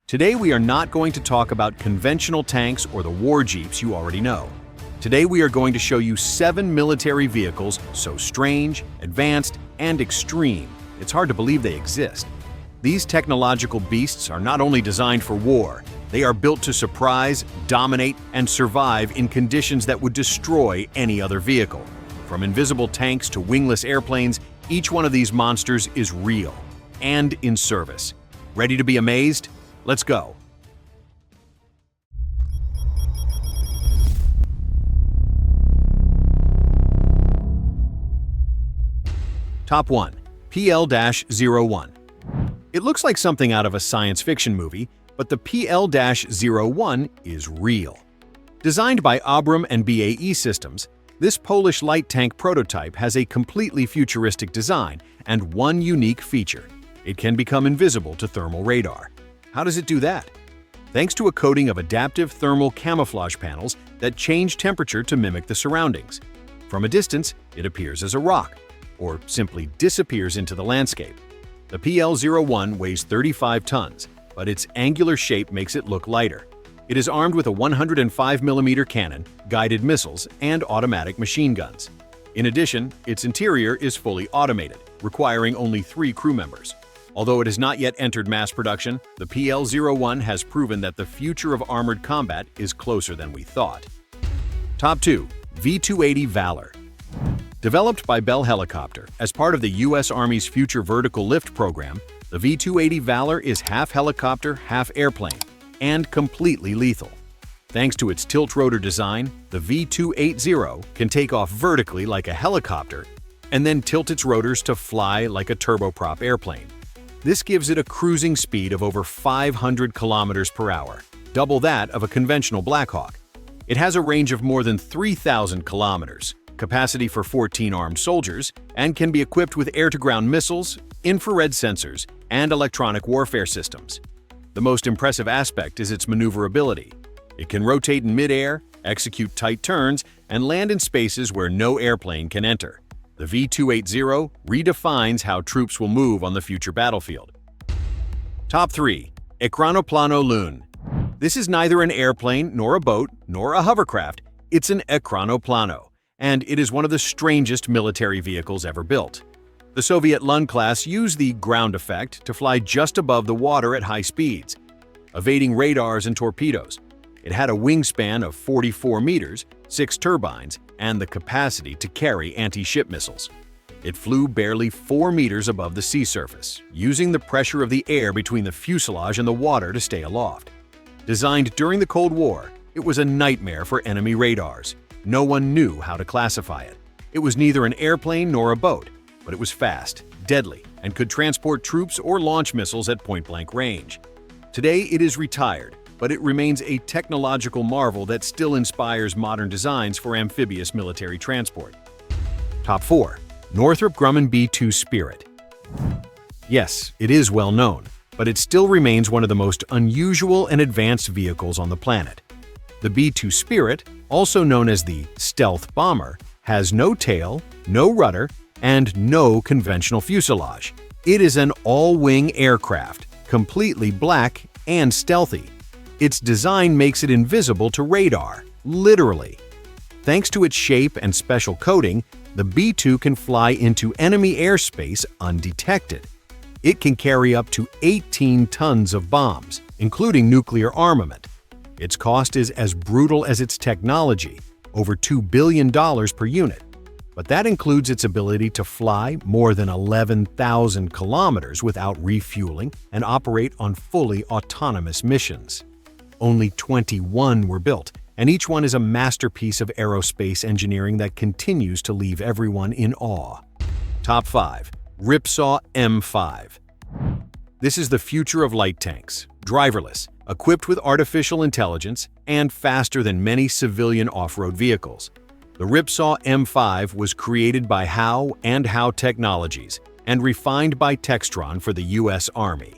Today we are not going to talk about conventional tanks or the war jeeps you already know. Today we are going to show you 7 military vehicles so strange, advanced, and extreme, it's hard to believe they exist. These technological beasts are not only designed for war, they are built to surprise, dominate, and survive in conditions that would destroy any other vehicle. From invisible tanks to wingless airplanes, each one of these monsters is real and in service. Ready to be amazed? Let's go. Top 1. PL-01. It looks like something out of a science fiction movie, but the PL-01 is real. Designed by Abram and BAE Systems, this Polish light tank prototype has a completely futuristic design and one unique feature. It can become invisible to thermal radar. How does it do that? Thanks to a coating of adaptive thermal camouflage panels that change temperature to mimic the surroundings. From a distance, it appears as a rock, or simply disappears into the landscape. The PL-01 weighs 35 tons, but its angular shape makes it look lighter. It is armed with a 105mm cannon, guided missiles, and automatic machine guns. In addition, its interior is fully automated, requiring only 3 crew members. Although it has not yet entered mass production, the PL-01 has proven that the future of armored combat is closer than we thought. Top 2. V-280 Valor. Developed by Bell Helicopter as part of the U.S. Army's Future Vertical Lift program, the V-280 Valor is half helicopter, half airplane, and completely lethal. Thanks to its tilt-rotor design, the V-280 can take off vertically like a helicopter and then tilt its rotors to fly like a turboprop airplane. This gives it a cruising speed of over 500 kilometers per hour, double that of a conventional Black Hawk. It has a range of more than 3,000 kilometers, capacity for 14 armed soldiers, and can be equipped with air-to-ground missiles, infrared sensors, and electronic warfare systems. The most impressive aspect is its maneuverability. It can rotate in mid-air, execute tight turns, and land in spaces where no airplane can enter. The V-280 redefines how troops will move on the future battlefield. Top 3. Ekranoplan Lun. This is neither an airplane, nor a boat, nor a hovercraft. It's an Ekranoplan, and it is one of the strangest military vehicles ever built. The Soviet Lun-Class used the ground effect to fly just above the water at high speeds, evading radars and torpedoes. It had a wingspan of 44 meters, 6 turbines, and the capacity to carry anti-ship missiles. It flew barely 4 meters above the sea surface, using the pressure of the air between the fuselage and the water to stay aloft. Designed during the Cold War, it was a nightmare for enemy radars. No one knew how to classify it. It was neither an airplane nor a boat, but it was fast, deadly, and could transport troops or launch missiles at point-blank range. Today it is retired, but it remains a technological marvel that still inspires modern designs for amphibious military transport. Top 4. Northrop Grumman B-2 Spirit. Yes, it is well known, but it still remains one of the most unusual and advanced vehicles on the planet. The B-2 Spirit, also known as the stealth bomber, has no tail, no rudder, and no conventional fuselage. It is an all-wing aircraft, completely black and stealthy. Its design makes it invisible to radar, literally. Thanks to its shape and special coating, the B-2 can fly into enemy airspace undetected. It can carry up to 18 tons of bombs, including nuclear armament. Its cost is as brutal as its technology, over $2 billion per unit. But that includes its ability to fly more than 11,000 kilometers without refueling and operate on fully autonomous missions. Only 21 were built, and each one is a masterpiece of aerospace engineering that continues to leave everyone in awe. Top 5. Ripsaw M5. This is the future of light tanks, driverless, equipped with artificial intelligence, and faster than many civilian off-road vehicles. The Ripsaw M5 was created by Howe and Howe Technologies and refined by Textron for the U.S. Army.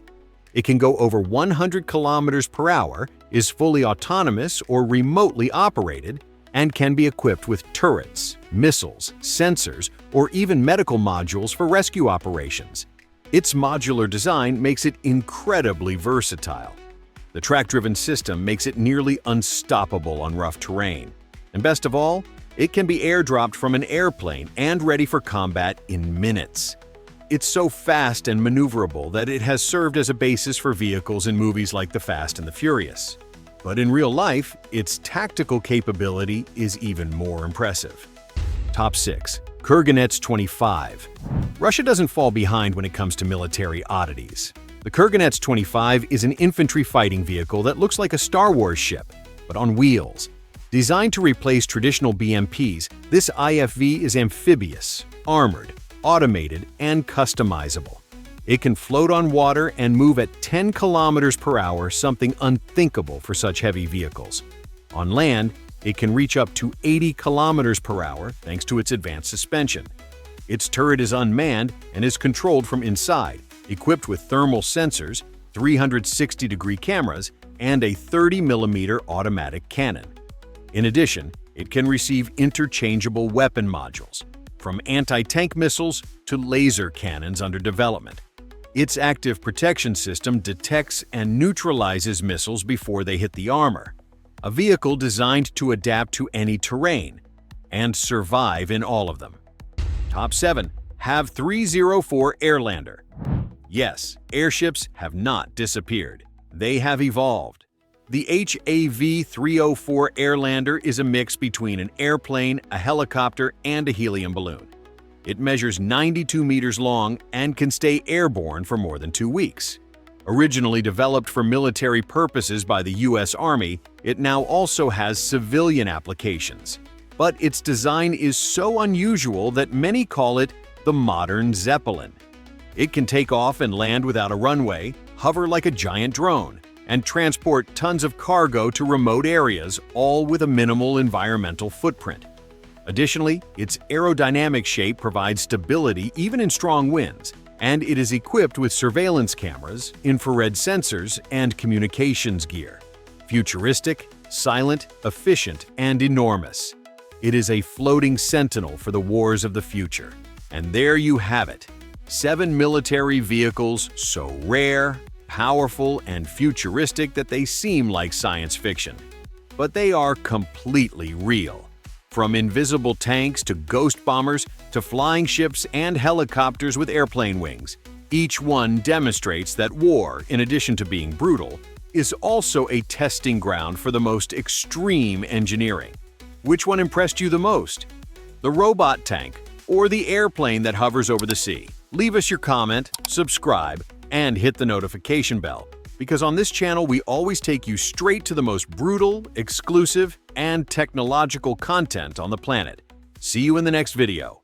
It can go over 100 kilometers per hour, is fully autonomous or remotely operated, and can be equipped with turrets, missiles, sensors, or even medical modules for rescue operations. Its modular design makes it incredibly versatile. The track-driven system makes it nearly unstoppable on rough terrain. And best of all, it can be airdropped from an airplane and ready for combat in minutes. It's so fast and maneuverable that it has served as a basis for vehicles in movies like The Fast and the Furious. But in real life, its tactical capability is even more impressive. Top 6. Kurganets 25. Russia doesn't fall behind when it comes to military oddities. The Kurganets 25 is an infantry fighting vehicle that looks like a Star Wars ship, but on wheels. Designed to replace traditional BMPs, this IFV is amphibious, armored, automated, and customizable. It can float on water and move at 10 kilometers per hour, something unthinkable for such heavy vehicles. On land, it can reach up to 80 kilometers per hour thanks to its advanced suspension. Its turret is unmanned and is controlled from inside, equipped with thermal sensors, 360-degree cameras, and a 30mm automatic cannon. In addition, it can receive interchangeable weapon modules, from anti-tank missiles to laser cannons under development. Its active protection system detects and neutralizes missiles before they hit the armor, a vehicle designed to adapt to any terrain and survive in all of them. Top 7. HAV 304 Airlander. Yes, airships have not disappeared. They have evolved. The HAV 304 Airlander is a mix between an airplane, a helicopter, and a helium balloon. It measures 92 meters long and can stay airborne for more than 2 weeks. Originally developed for military purposes by the U.S. Army, it now also has civilian applications. But its design is so unusual that many call it the modern Zeppelin. It can take off and land without a runway, hover like a giant drone, and transport tons of cargo to remote areas, all with a minimal environmental footprint. Additionally, its aerodynamic shape provides stability even in strong winds, and it is equipped with surveillance cameras, infrared sensors, and communications gear. Futuristic, silent, efficient, and enormous. It is a floating sentinel for the wars of the future. And there you have it. 7 military vehicles so rare, powerful, and futuristic that they seem like science fiction. But they are completely real. From invisible tanks to ghost bombers to flying ships and helicopters with airplane wings, each one demonstrates that war, in addition to being brutal, is also a testing ground for the most extreme engineering. Which one impressed you the most? The robot tank or the airplane that hovers over the sea? Leave us your comment, subscribe, and hit the notification bell, because on this channel we always take you straight to the most brutal, exclusive, and technological content on the planet. See you in the next video.